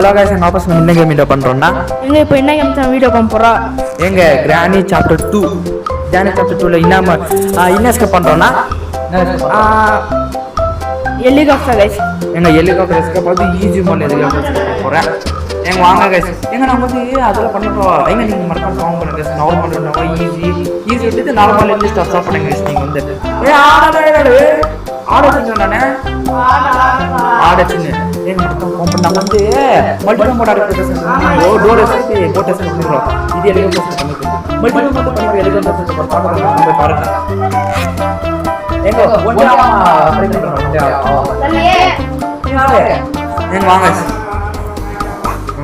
Hello guys நான் வாபஸ் என்ன கேம் வீடியோ பண்றோம்னா இப்போ என்ன கேம் வீடியோ பண்ண போறோம் எங்க கிரானி சாப்டர் 2 கிரானி சாப்டர் 2ல என்ன ஸ்கெப் பண்றோம்னா ஹெலிகாப்டர் गाइस எங்க ஹெலிகாப்டர் ஸ்கெப் வந்து ஈஸி மோட்ல ஹெலிகாப்டர் போறேன் எங்க வாங்க गाइस எங்க நம்ம வந்து அதெல்லாம் பண்ணறோம் எங்க நீங்க மறக்காம சாங் பண்ணுங்க गाइस நார்மல் பண்ணா ஈஸி விட்டு நார்மல் இருந்து ஸ்டார்ட் பண்ணுங்க गाइस நீங்க வந்து ஆடச்சிங்க நானே ஆடச்சிங்க ஏங்க நம்ம வந்து மல்டிபிள் மோட் ஆடிட்டு டோர் எஸ்கே போட் எஸ்கே பண்றோம் இது ஹெலிகாப்டர் பண்ணிட்டு மல்டிபிள் மோட் பண்ணி ஹெலிகாப்டர் பாருங்க பாருங்க ஏங்க ஒண்ணா ஏங்க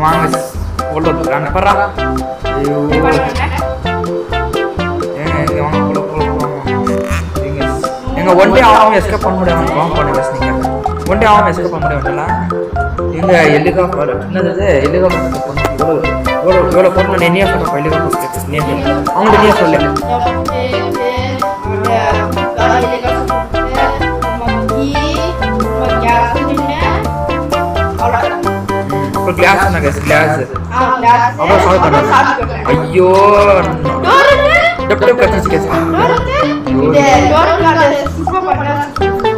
வாங்க போலோ ரான பரா ஐயோ ஏங்க வாங்க போலோ எங்க ஒன் டே ஆகும் எஸ்கேப் பண்ண முடியாம வாங்க பண்ணுங்க நீங்க ஒன் டே ஆகும் எஸ்கேப் பண்ண முடியாமல எங்க ஹெலிகாப்டர் என்னது ஹெலிகாப்டர் பண்ணு எவ்வளவு பொண்ணு நெனியா சொல்ற ஹெலிகாப்டர் நேம் அவங்க நீயே சொல்லு அப்ப கிளாஸ் என்ன கிளாஸ் அப்ப சால்வ் பண்ணு ஐயோ டப் கட்டிச்சு கேஸ்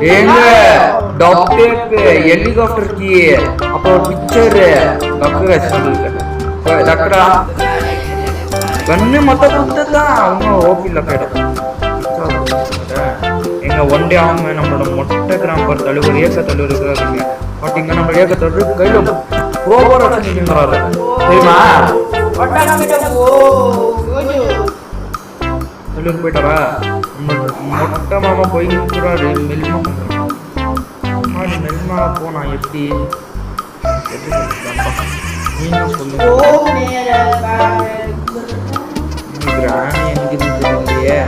ஏங்க டாக்டர் ஹெலிகாப்டர் கி அப்போ பிக்சர் டாக்டர் சொல்லுங்க டாக்டரா கண்ணு மொத்த கொடுத்தா அவங்க ஓபில போயிடும் எங்க ஒன் டே ஆகும் நம்மளோட மொட்டை கிராமர் தழுவர் ஏக்க தழுவர் இருக்காங்க பட் இங்க நம்ம ஏக்க தழுவர் கையில ப்ரோபர் வச்சுக்கிறாரு தெரியுமா தழுவர் போயிட்டாரா மொட்டை மாமா போய் நிற்கிறாரு மெல்மா போனா எப்படி நீங்க சொல்லுங்க கிராணி எங்கிருந்து இல்லையே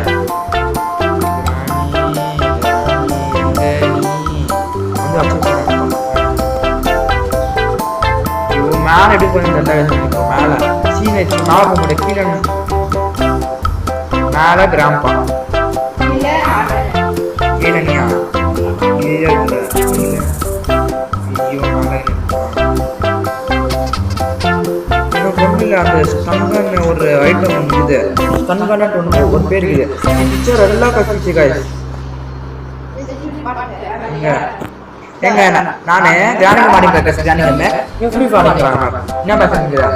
மேல எடுக்க மேல சீனை மேல போக முடியாது கீழே மேல கிராம்பா கீழனியா அந்த ஸ்டங்கன் ஒரு ஐட்டம் இருக்குது ஸ்டங்கன் ஒன்று ஒரு பேர் இருக்குது பிக்சர் எல்லாம் கட்டிச்சு காய்ஸ் எங்க நானே தியானிக்க மாட்டேங்க தியானிக்கல ஃப்ரீ பண்ணிக்கிறாங்க என்ன பேசுறீங்க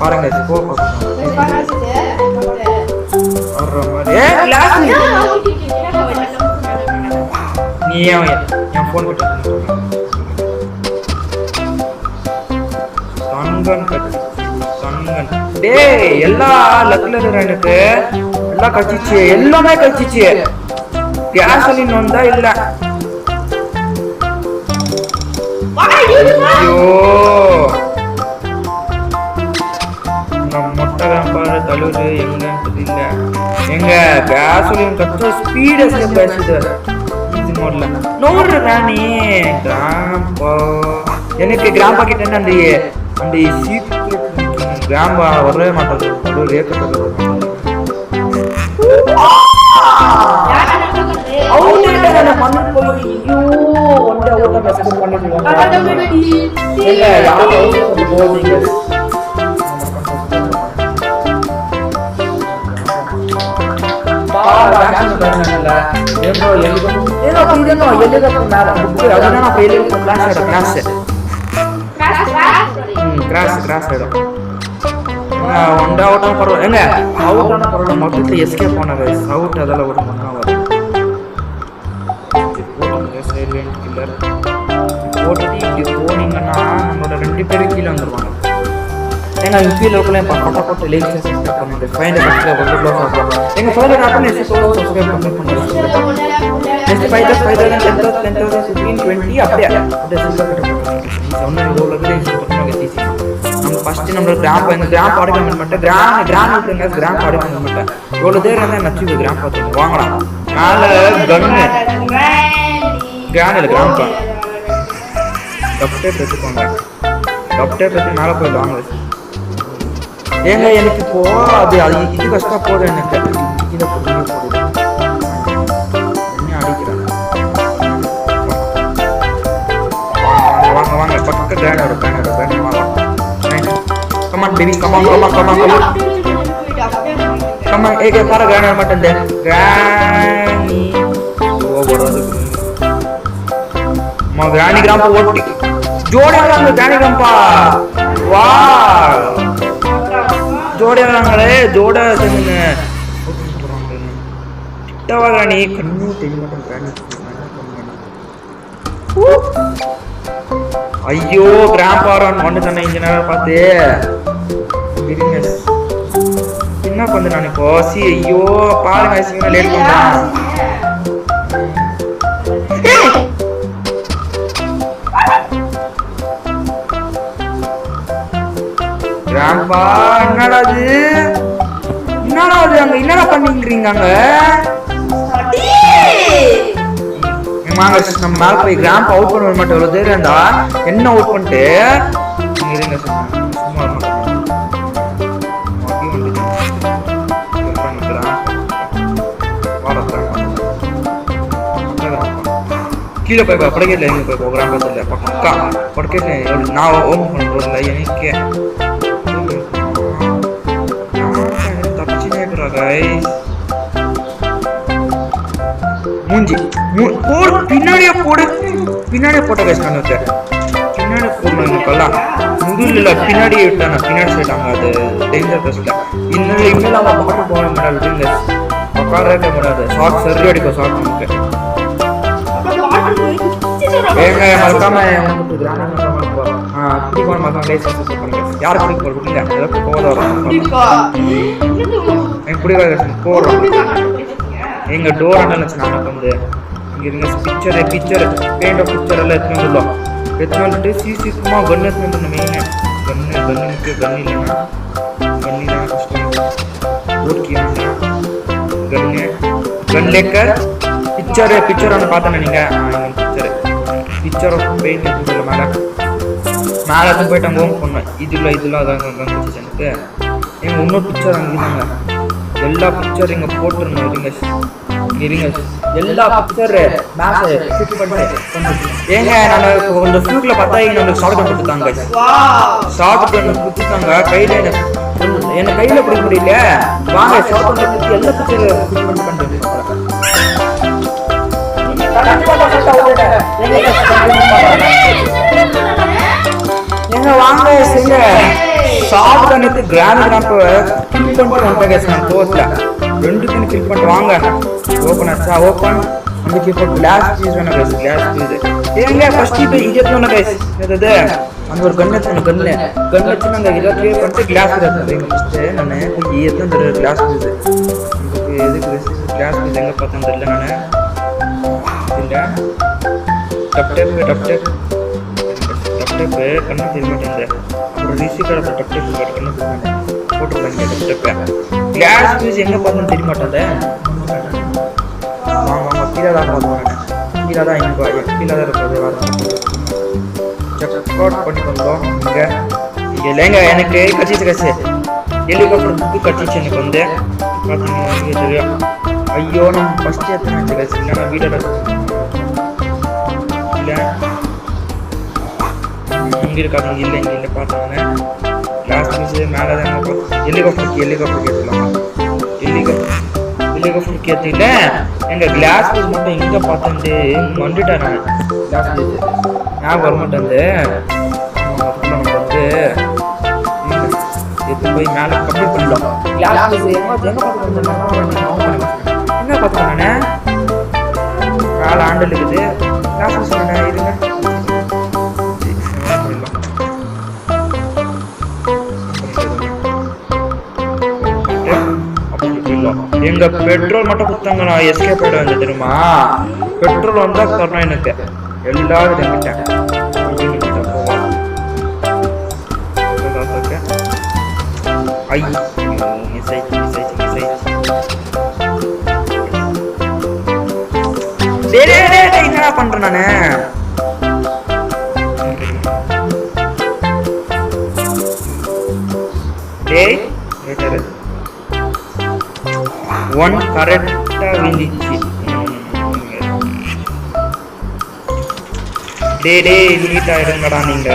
பாருங்க நீ என் போன் டேய் எல்லா லக்ல எனக்கு எல்லாம் கச்சிச்சு எல்லாமே கச்சிச்சு கேசலின் வந்தா இல்ல ஐயோ மொட்டை பாரு தழுவு எங்க இல்ல எங்க கேசலின் கச்ச ஸ்பீட் பேசுது இது மோட்ல நோடு ராணி கிராம்பா எனக்கு கிராம்பா கிட்ட அந்த சீக்ரெட் கிராம்பா வரவே மாட்டேங்குது அது ஒரு ஏக்கத்துல மொத்தத்துல எஸ்கேப் பண்ணாங்க அவுட் அதெல்லாம் ஒரு மண்ணா வரும் இப்படி போனீங்கன்னா நம்மளோட 2 பேரும் கீழே வந்துருவாங்க ஏங்க கீழே இருக்கல போட்டு லைக் சப்ஸ்கிரைப் பண்ணுங்க ஃபைண்ட் எங்க ஃபைண்ட் அப்ப நெக்ஸ்ட் சப்ஸ்கிரைப் பண்ணுங்க நெக்ஸ்ட் 5000 10,000 20 அப்படியே சொன்ன ரோல நம்ம ஃபர்ஸ்ட் நம்ம கிராம் பாடிக்க மாட்டேன் கிராம் விட்டுங்க கிராம் பாடிக்க மாட்டேன் இவ்வளவு தேர் இருந்தா நச்சு கிராம் பார்த்து வாங்கலாம் மேல கன்னு கிராம் டாக்டர் எடுத்துக்கோங்க டாக்டர் பத்தி மேல போய் வாங்க ஏங்க எனக்கு இப்போ அது இது கஷ்டம் போதும் எனக்கு இதை போடுது என்ன அடிக்கிறேன் வாங்க பக்க கிராண்ட் வரும் கமான் பேபி கமான் ஏகே பாரு கிராண்ட் மட்டும் தே கிராணி ஓவராது மா கிராணி கிராம்பா ஓட்டி ஜோடி வராங்க கிராணி கிராம்பா வா ஜோடி வராங்களே ஜோட சென்னுங்க கிட்டவா கிராணி கண்ணு தெரிய மாட்டேன் கிராணி ஐயோ கிராம்பா வந்து சொன்ன இன்ஜினியரை பார்த்து என்ன பண்ண நான் இப்போ ஐயோ பாருங்க லேட் பண்றேன் கிராம்பா என்னடா அது அங்க என்னடா பண்ணிக்கிறீங்க அங்க வாங்க நம்ம மேல போய் கிராம்ப் அவுட் பண்ண மட்டும் எவ்வளவு தேர் இருந்தா என்ன அவுட் பண்ணிட்டு இருங்க சும்மா கீழே போய் படக்கேட்ல எங்க போய் ப்ரோக்ராம் இல்லை பக்கா படக்கேட்ல நான் ஓம் பண்ணுறோம்ல எனக்கு தப்பிச்சுனே இருக்கிறா கைஸ் மூஞ்சி போடு பின்னாடியே போட்ட கைஸ் நான் பின்னாடி போடணும் எனக்கெல்லாம் முதுல பின்னாடியே விட்டாங்க பின்னாடி சொல்லிட்டாங்க அது டேஞ்சர் டெஸ்ட்ல இன்னும் அவன் பாட்டு போக முடியாது உட்கார முடியாது ஷார்ட் சரி அடிக்கும் ஷார்ட் நமக்கு ஏங்க மறக்காம பிடிக்கணும் மறக்காம லைசன்ஸ் யார் பிடிக்க போகிறீங்க எதாவது போதும் எனக்கு பிடிக்காத போடுறோம் எங்க டோர் நினைச்சு நானும் வந்து இங்க இருங்க பிக்சர் பெயிண்ட் ஆஃப் பிக்சர் எல்லாம் எத்தனை வந்துட்டு சும்மா கன் எடுத்து வந்து மெயின் கன்னுக்கு கன் இல்லைன்னா கன்னு தான் கஷ்டம் ஓகே கன் லேக்கர் பிக்சர் ஒன்று பார்த்தேன் நீங்க பிக்சர் ஆஃப் பெயிண்ட் கொடுக்கல மேலே தான் போயிட்டு அங்கே ஓம் பண்ணேன் இதில் அதாங்க கண்டுச்சு எனக்கு எங்க இன்னொரு பிக்சர் அங்கே இருந்தாங்க எல்லா பிக்சர் இங்கே போட்டுருந்தோம் இருங்க எல்லா பிக்சர் மேலே ஃபிட் பண்ணிட்டு ஏங்க நான் இந்த ஃப்ளூக்கில் பார்த்தா நம்மளுக்கு ஷார்ட் கன் கொடுத்துட்டாங்க ஷார்ட் கன் கொடுத்துட்டாங்க கையில் என்ன கையில் பிடிக்க முடியல வாங்க ஷார்ட் கன் கொடுத்து எல்லா பிக்சர் ஃபிட் பண்ணிட்டு எங்க வாங்க செய்ய ஷார்ட் கன்னுக்கு கிராண்ட் கிராம்ப் கிளிக் பண்ணிட்டு வந்துட்டேன் நான் போஸ்ட்ல 2 கன் கிளிக் பண்ணிட்டு வாங்க ஓபன் ஆச்சா ஓபன் அந்த இப்போ கிளாஸ் பீஸ் வேணும் கைஸ் கிளாஸ் பீஸ் ஏங்க ஃபர்ஸ்ட் இப்போ இது பண்ணனும் கைஸ் என்னது அந்த ஒரு கன் வச்சு நாங்க இத கிளியர் பண்ணிட்டு கிளாஸ் எடுத்துறேன் ஃபர்ஸ்ட் நான் போய் ஏத்தம் கிளாஸ் பீஸ் எதுக்கு கிளாஸ் பீஸ் எங்க பார்த்தேன் தெரியல நான் இல்ல டப் டப் கண்ணு தெரிய மாட்டேங்குது அப்புறம் ரிசீவர் டப் கண்ணு போட்டு பண்ணி கிளாஸ் பீஸ் எங்க பார்த்தோன்னு தெரிய மாட்டேங்குது ஆமாம் கீழே தான் பார்த்துவாங்க கீழே தான் கீழே தான் இருக்கிறது செக் அவுட் பண்ணி வந்தோம் இங்கே இல்லைங்க எனக்கு கட்சிச்சு ஹெலிகாப்டர் புக்கு கட்சிச்சு எனக்கு வந்து பார்த்தீங்கன்னா தெரியும் ஐயோ நம்ம ஃபஸ்ட்டு எத்தனை கட்சி இல்லைன்னா வீடில் இல்லை இங்கே இருக்காங்க இங்கே பார்த்தாங்க கிளாஸ் பீஸு மேலே தான் ஹெலிகாப்டர் கேட்கலாம் ஹெலிகாப்டர் கேட்டில எங்கள் கிளாஸ் பீஸ் மட்டும் எங்கே பார்த்துட்டு வந்துட்டேன் நான் கிளாஸ் பீஸ் ஞாபகம் வர மாட்டேன் நம்ம வந்து எடுத்து போய் மேலே கம்ப்ளீட் பண்ணிடலாம் கிளாஸ் பீஸ் எங்கே பார்த்தேன் நான் மேலே ஆண்டில் இருக்குது கிளாஸ் பீஸ் என்ன இருங்க எங்க பெட்ரோல் மட்டும் கொடுத்தாங்க நான் எஸ்கேப் ஆயிட வந்து தெரியுமா பெட்ரோல் வந்தா தரணும் எனக்கு எல்லாரும் எங்கிட்டேன் என்ன பண்றேன் நானு ஒன் கரெக்டா விழுந்துச்சு டே நீட்டா இருங்கடா நீங்க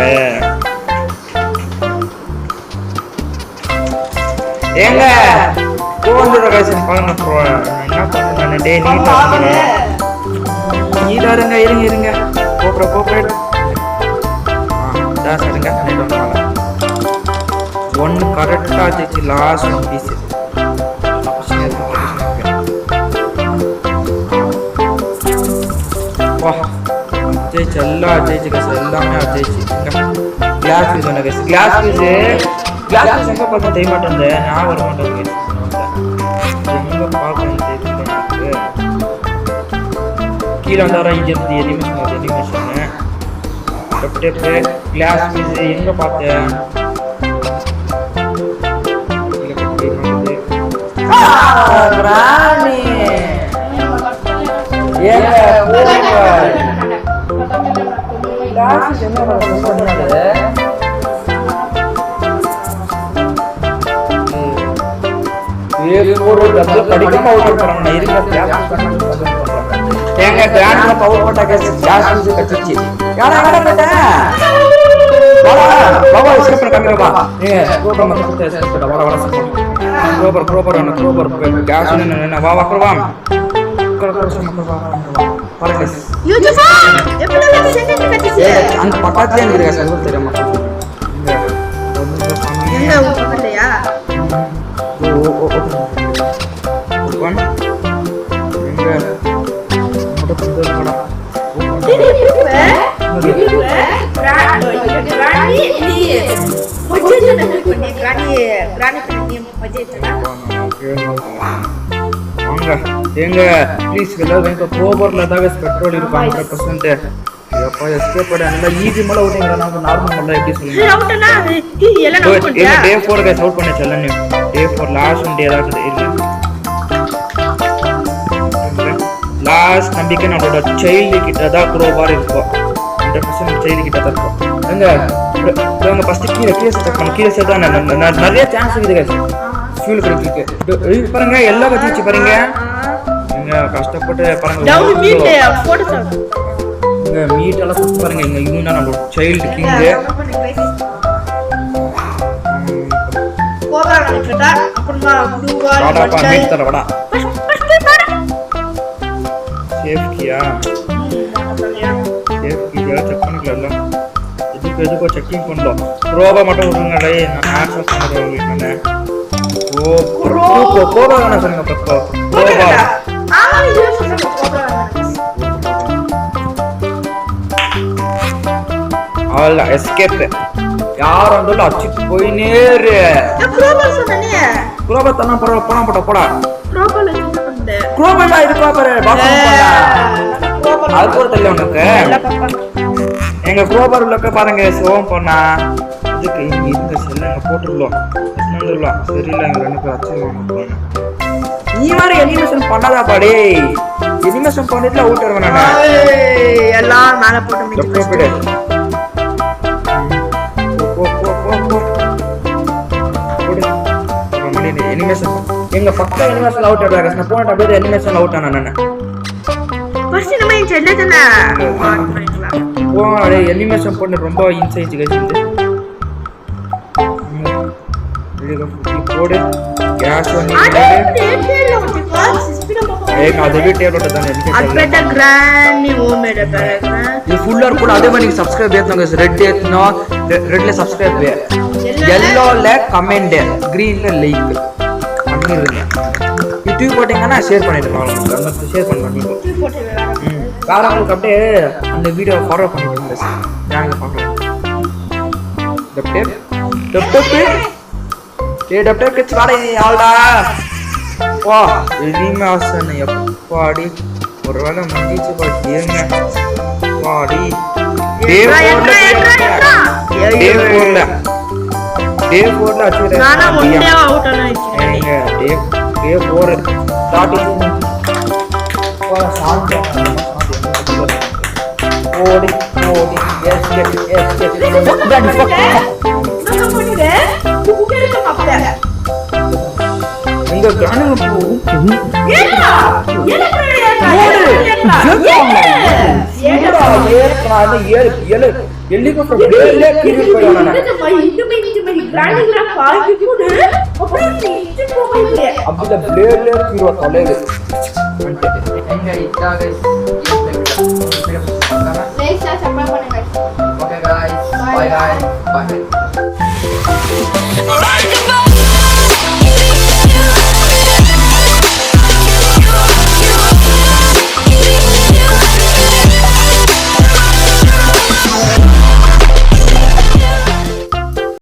ஏங்க போந்துற கைஸ் பாருங்க ப்ரோ என்ன பண்றேன் டே நீ இருங்க இருங்க கோஆபரேட் தான் சரிங்க பண்ணிடுவாங்க ஒன்னு கரெக்டா ஜெயிச்சு லாஸ்ட் ஒன் பீஸ் வா ஜெயிச்சு எல்லாம் ஜெயிச்சு கைஸ் எல்லாமே ஜெயிச்சு கிளாஸ் பீஸ் ஒன்று கைஸ் கிளாஸ் பீஸ் எங்க பார்க்க தெரிய மாட்டேன் நான் வர மாட்டேன் எங்க பார்க்கணும் தெரியல கீழே வந்தாரா இங்க இருந்து எலிமினேஷன் கிளாஸ் பீஸ் எங்க பார்த்தேன் ராணி ஏங்க கிளாஸ் என்ன பண்ணாரு படிக்காம அவுட் பண்றாங்க ஏங்க கிராண்ட்ல பவர் போட்டா கிளாஸ் பீஸ் கட்டிச்சு யாரா பாபா ஸ்கிப் பண்ண கம்மியா நீங்க ப்ரோக்ராம் வந்து ஸ்கிப் வர ப்ரோபர் கேஸ் என்ன வா பாருங்க யூசுஃபா எப்படி வந்து செகண்ட் கட்டிச்சு அந்த பக்கத்துல இருக்கு गाइस அது தெரியுமா எங்க ஊர்லயா ஓபன் எங்க மொத புதுடா எங்க ப்ளீஸ் எல்லாரும் ப்ரோபர்ல தான் பெட்ரோல் இருக்கு 100% அப்பா எஸ்கேப் பண்ண நல்லா ஈஸி மேல ஓட்டிங்கற நான் நார்மல் மேல எப்படி சொல்லுங்க அவுட்னா இது எல்லாம் அவுட் பண்ணியா டே 4 गाइस அவுட் பண்ண செல்லன்னு டே 4 லாஸ்ட் ஒன் டே ஏதாவது இல்ல லாஸ்ட் நம்பிக்கை நம்மளோட சைல்ட் கிட்ட தான் க்ரோபார் இருக்கும் 100% சைல்ட் கிட்ட தான் இருக்கும் எங்க ஃபர்ஸ்ட் கீழே செக் பண்ண கீழே செட் தான் நிறைய சான்ஸ் இருக்குது गाइस ஃபியூல் கிடைக்குது பாருங்க எல்லா வச்சு பாருங்க நீங்க கஷ்டப்பட்டு பாருங்க டவுன் மீட் போட்டு இங்க மீட் எல்லாம் சுத்தி பாருங்க இங்க இவங்க நம்ம சைல்ட் கிங் கோபரா நிக்கடா அப்புறமா ப்ளூ வால் வாடா மீட் தர வாடா சேஃப் கியா செக் பண்ணிக்கலாம் எதுக்கு செக்கிங் பண்ணலாம் ப்ரோபா மட்டும் விடுங்கடே நான் ஆக்சஸ் பண்றேன் கோபரா என்ன சொல்லுங்க பக்கோ ப்ரோபா ஆமா இது சொல்லுங்க கோபரா ஆல் எஸ்கேப் யார் வந்தாலும் அடிச்சு போய் நேரு ப்ரோபா சொன்னனே ப்ரோபா தண்ணா போடா போடா ப்ரோபா என்ன பண்ணு ப்ரோபா இருக்கா பாரு பாஸ் பண்ணா அது கூட தெரியல உனக்கு எங்க ப்ரோபா உள்ளக்க பாருங்க சோம் பண்ணா அதுக்கு இந்த செல்லுங்க போட்டுறலாம் என்னதுலாம் சரியில்லை எங்க ரெண்டு அடிச்சு நீ வேற அனிமேஷன் பண்ணாதா பாடே அனிமேஷன் பண்ணிட்டு அவுட் ஆறவனா எல்லாம் மேல போட்டு மிச்சம் அனிமேஷன் எங்க பக்க அனிமேஷன் அவுட் ஆறாங்க நான் போன அப்படியே அனிமேஷன் அவுட் ஆனா நான் ஃபர்ஸ்ட் நம்ம இந்த செல்லதனா போடே அனிமேஷன் பண்ண ரொம்ப இன்சைட் கேக்குது போடு கேஷ் ஒன்னு ஏங்க அது டேபிள் ஓட்ட தானே அட்பெட்ட கிராண்ட் ஹோம்மேட் கரெக்ட்டா இது ஃபுல்லா கூட அதே மாதிரி சப்ஸ்கிரைப் ஏத்துங்க ரெட் ஏத்துனோ ரெட்ல சப்ஸ்கிரைப் yellowல கமெண்ட் greenல லைக் பண்ணிருங்க யூடியூப் போட்டீங்கன்னா ஷேர் பண்ணிடுங்க உங்களுக்கு அந்த ஷேர் பண்ணுங்க வேற உங்களுக்கு அப்படியே அந்த வீடியோ ஃபார்வர்ட் பண்ணிடுங்க நாங்க பார்க்கலாம் டாக்டர் கிட்ஸ் வாடே ஆல்டா வா எலிமேஷன் எப்பாடி ஒருவேளை முடிஞ்சு பாத்தீங்க வாடி டே 4ல அடிச்சறேன் நானா ஒண்ணே அவுட் ஆன ஏங்க டே 4 ஸ்டார்டிங் போற சாந்தி ஓடி எஸ் தட் ஃபக் நான் பண்ணிட்டே குக்கேல கப்பல இந்த கிரானுல ஏடா எல்லிகோட்டர் பிளேல கிரி போறானே இந்த மாதிரி கிராண்டிங்ல பாக்கி கூட அப்புறம் ఇచ్చిపోయింది అప్పుడు బ్లేడ్ లేదు మీరు తొలేదు అంటే ఇంకా ఇట్లా గైస్ Next saya చెప్పండి guys. Okay guys bye guys bye Bye.